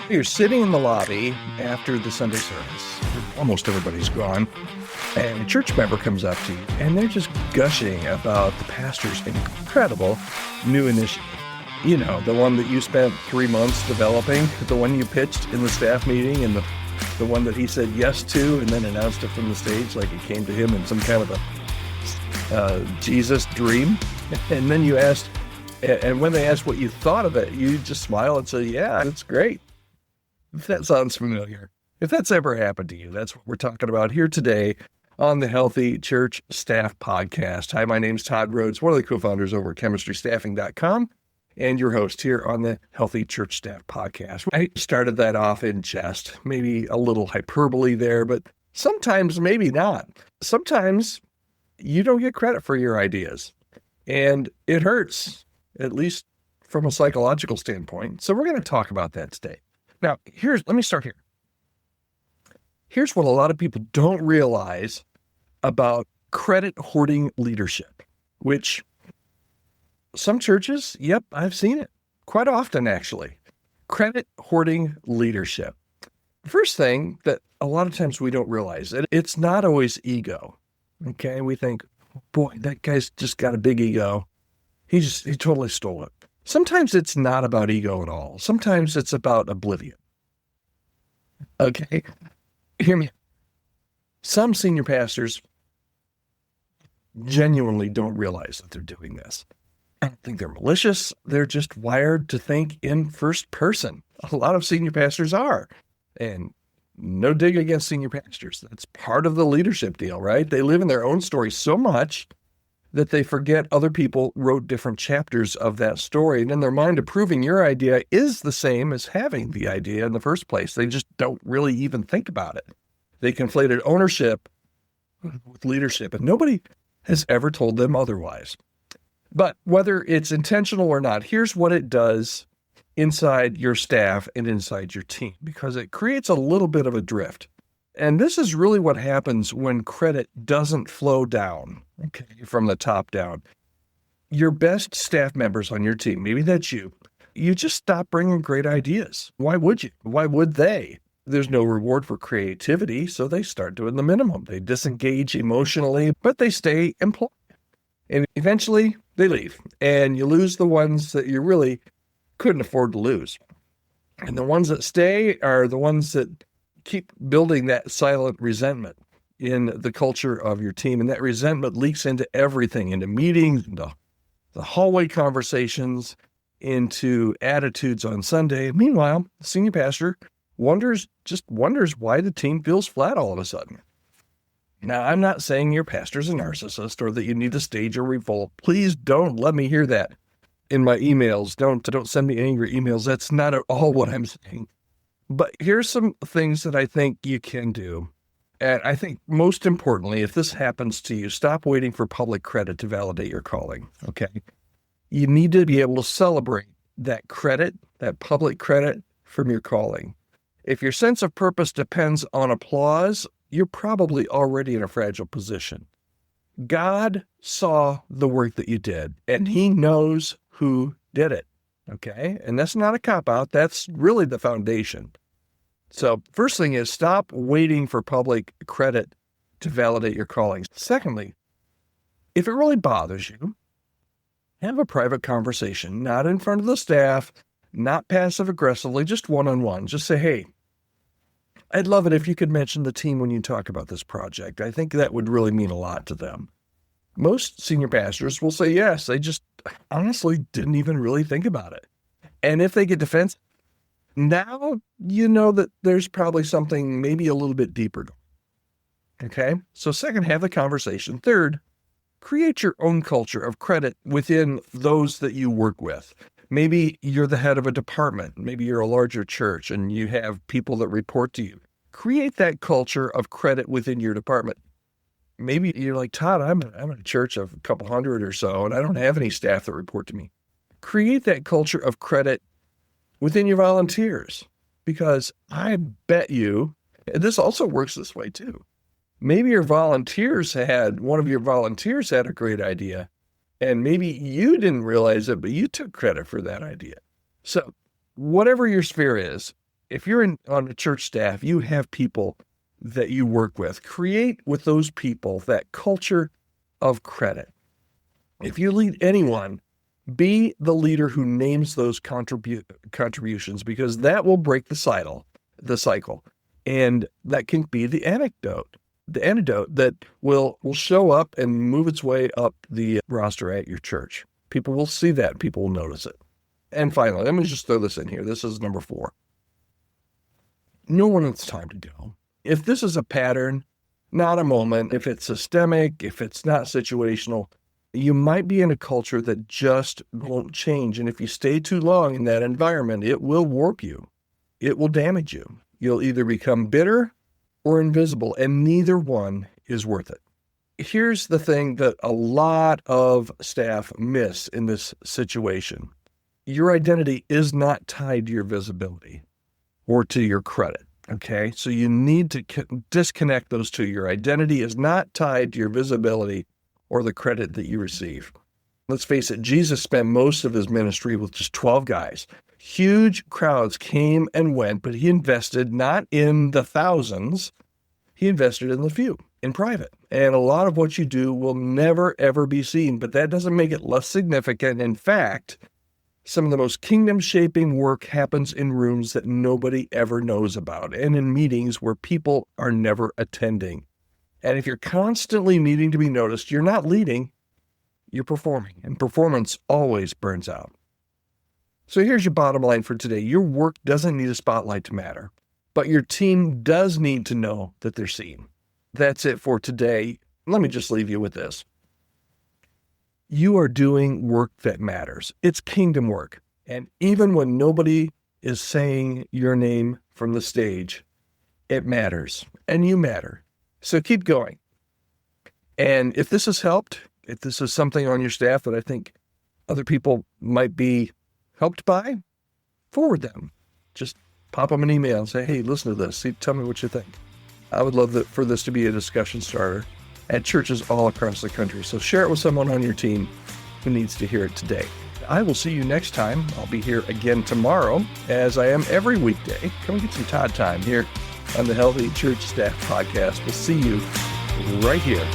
You're sitting in the lobby after the Sunday service. Almost everybody's gone. And a church member comes up to you, and they're just gushing about the pastor's incredible new initiative. You know, the one that you spent 3 months developing, the one you pitched in the staff meeting, and the one that he said yes to and then announced it from the stage like it came to him in some kind of a Jesus dream. And then you asked, and when they asked what you thought of it, you just smile and say, yeah, it's great. If that sounds familiar, if that's ever happened to you, that's what we're talking about here today on the Healthy Church Staff Podcast. Hi, my name's Todd Rhoades, one of the co-founders over at chemistrystaffing.com and your host here on the Healthy Church Staff Podcast. I started that off in jest, maybe a little hyperbole there, but sometimes maybe not. Sometimes you don't get credit for your ideas, and it hurts, at least from a psychological standpoint. So we're going to talk about that today. Now, let me start here. Here's what a lot of people don't realize about credit hoarding leadership, which some churches, yep, I've seen it quite often, actually. Credit hoarding leadership. First thing that a lot of times we don't realize, it's not always ego. Okay, we think, boy, that guy's just got a big ego. He totally stole it. Sometimes it's not about ego at all. Sometimes it's about oblivion. Okay, hear me. Some senior pastors genuinely don't realize that they're doing this. I don't think they're malicious. They're just wired to think in first person. A lot of senior pastors are. And no dig against senior pastors. That's part of the leadership deal, right? They live in their own story so much that they forget other people wrote different chapters of that story. And in their mind, approving your idea is the same as having the idea in the first place. They just don't really even think about it. They conflated ownership with leadership, and nobody has ever told them otherwise. But whether it's intentional or not, here's what it does inside your staff and inside your team, because it creates a little bit of a drift. And this is really what happens when credit doesn't flow down, okay, from the top down. Your best staff members on your team, maybe that's you just stop bringing great ideas. Why would you? Why would they? There's no reward for creativity, so they start doing the minimum. They disengage emotionally, but they stay employed. And eventually they leave, and you lose the ones that you really couldn't afford to lose. And the ones that stay are the ones that keep building that silent resentment in the culture of your team. And that resentment leaks into everything, into meetings, into the hallway conversations, into attitudes on Sunday. Meanwhile, the senior pastor wonders why the team feels flat all of a sudden. Now, I'm not saying your pastor's a narcissist or that you need to stage a revolt. Please don't let me hear that in my emails. Don't send me angry emails. That's not at all what I'm saying. But here's some things that I think you can do. And I think most importantly, if this happens to you, stop waiting for public credit to validate your calling, okay? You need to be able to celebrate that credit, that public credit from your calling. If your sense of purpose depends on applause, you're probably already in a fragile position. God saw the work that you did, and he knows who did it. Okay, and that's not a cop-out. That's really the foundation. So first thing is stop waiting for public credit to validate your calling. Secondly, if it really bothers you, have a private conversation, not in front of the staff, not passive-aggressively, just one-on-one. Just say, hey, I'd love it if you could mention the team when you talk about this project. I think that would really mean a lot to them. Most senior pastors will say yes. They just honestly didn't even really think about it. And if they get defensive, now you know that there's probably something maybe a little bit deeper. Okay? So second, have the conversation. Third, create your own culture of credit within those that you work with. Maybe you're the head of a department. Maybe you're a larger church and you have people that report to you. Create that culture of credit within your department. Maybe you're like, Todd, I'm in a church of a couple hundred or so, and I don't have any staff that report to me. Create that culture of credit within your volunteers, because I bet you, and this also works this way too. Maybe one of your volunteers had a great idea, and maybe you didn't realize it, but you took credit for that idea. So whatever your sphere is, If you're on a church staff, you have people that you work with. Create with those people that culture of credit. If you lead anyone, be the leader who names those contributions, because that will break the cycle. And that can be the antidote that will show up and move its way up the roster at your church. People will see that. People will notice it. And finally, let me just throw this in here. This is number 4. Know when it's time to go. If this is a pattern, not a moment, if it's systemic, if it's not situational, you might be in a culture that just won't change. And if you stay too long in that environment, it will warp you. It will damage you. You'll either become bitter or invisible, and neither one is worth it. Here's the thing that a lot of staff miss in this situation. Your identity is not tied to your visibility or to your credit, okay? So you need to disconnect those two. Your identity is not tied to your visibility or the credit that you receive. Let's face it, Jesus spent most of his ministry with just 12 guys. Huge crowds came and went, but he invested not in the thousands, he invested in the few, in private. And a lot of what you do will never, ever be seen, but that doesn't make it less significant. In fact, some of the most kingdom-shaping work happens in rooms that nobody ever knows about, and in meetings where people are never attending. And if you're constantly needing to be noticed, you're not leading, you're performing, and performance always burns out. So here's your bottom line for today. Your work doesn't need a spotlight to matter, but your team does need to know that they're seen. That's it for today. Let me just leave you with this. You are doing work that matters. It's kingdom work. And even when nobody is saying your name from the stage, it matters, and you matter. So keep going. And if this has helped, if this is something on your staff that I think other people might be helped by, forward them. Just pop them an email and say, hey, listen to this. Tell me what you think. I would love for this to be a discussion starter at churches all across the country. So share it with someone on your team who needs to hear it today. I will see you next time. I'll be here again tomorrow, as I am every weekday. Come get some Todd time here on the Healthy Church Staff Podcast. We'll see you right here